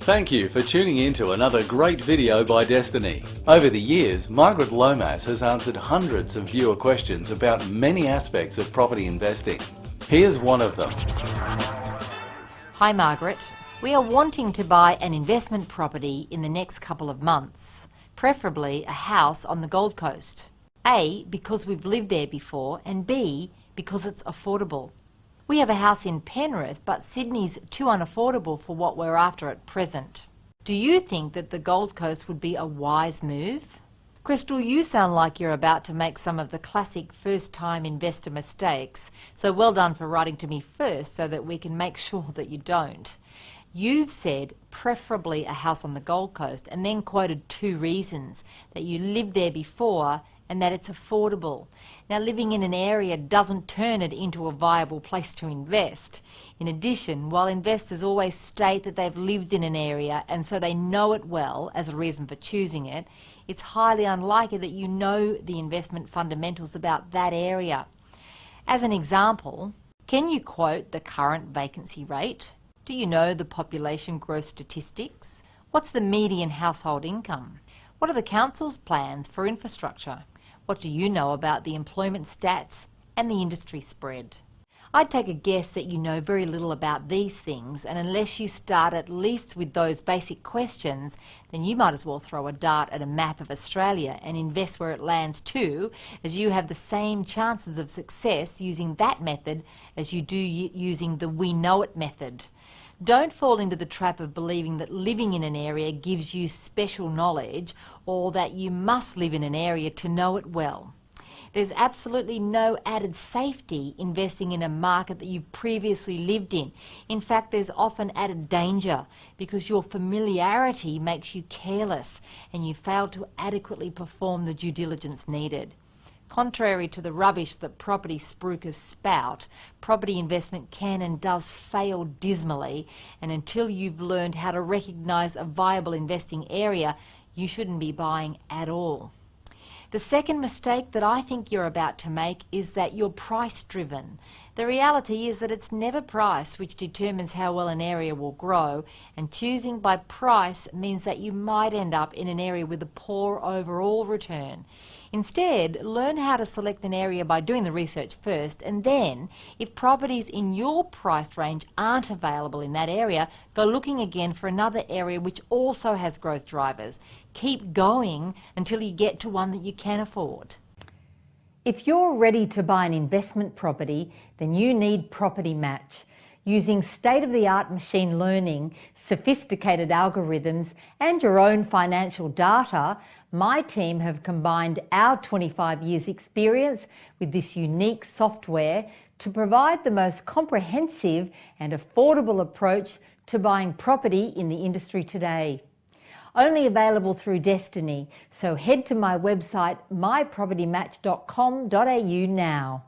Thank you for tuning in to another great video by Destiny. Over the years, Margaret Lomas has answered hundreds of viewer questions about many aspects of property investing. Here's one of them. Hi Margaret. We are wanting to buy an investment property in the next couple of months, preferably a house on the Gold Coast. A, because we've lived there before, and B, because it's affordable. We have a house in Penrith, but Sydney's too unaffordable for what we're after at present. Do you think that the Gold Coast would be a wise move? Crystal, you sound like you're about to make some of the classic first-time investor mistakes, so well done for writing to me first so that we can make sure that you don't. You've said preferably a house on the Gold Coast and then quoted two reasons: that you lived there before and that it's affordable. Now, living in an area doesn't turn it into a viable place to invest. In addition, while investors always state that they've lived in an area and so they know it well as a reason for choosing it, it's highly unlikely that you know the investment fundamentals about that area. As an example, can you quote the current vacancy rate? Do you know the population growth statistics? What's the median household income? What are the council's plans for infrastructure? What do you know about the employment stats and the industry spread? I'd take a guess that you know very little about these things, and unless you start at least with those basic questions, then you might as well throw a dart at a map of Australia and invest where it lands too, as you have the same chances of success using that method as you do using the we know it method. Don't fall into the trap of believing that living in an area gives you special knowledge, or that you must live in an area to know it well. There's absolutely no added safety investing in a market that you've previously lived in. In fact, there's often added danger because your familiarity makes you careless and you fail to adequately perform the due diligence needed. Contrary to the rubbish that property spruikers spout, property investment can and does fail dismally, and until you've learned how to recognise a viable investing area, you shouldn't be buying at all. The second mistake that I think you're about to make is that you're price driven. The reality is that it's never price which determines how well an area will grow, and choosing by price means that you might end up in an area with a poor overall return. Instead, learn how to select an area by doing the research first, and then, if properties in your price range aren't available in that area, go looking again for another area which also has growth drivers. Keep going until you get to one that you can afford. If you're ready to buy an investment property, then you need Property Match. Using state-of-the-art machine learning, sophisticated algorithms, and your own financial data, my team have combined our 25 years experience with this unique software to provide the most comprehensive and affordable approach to buying property in the industry today. Only available through Destiny, so head to my website mypropertymatch.com.au now.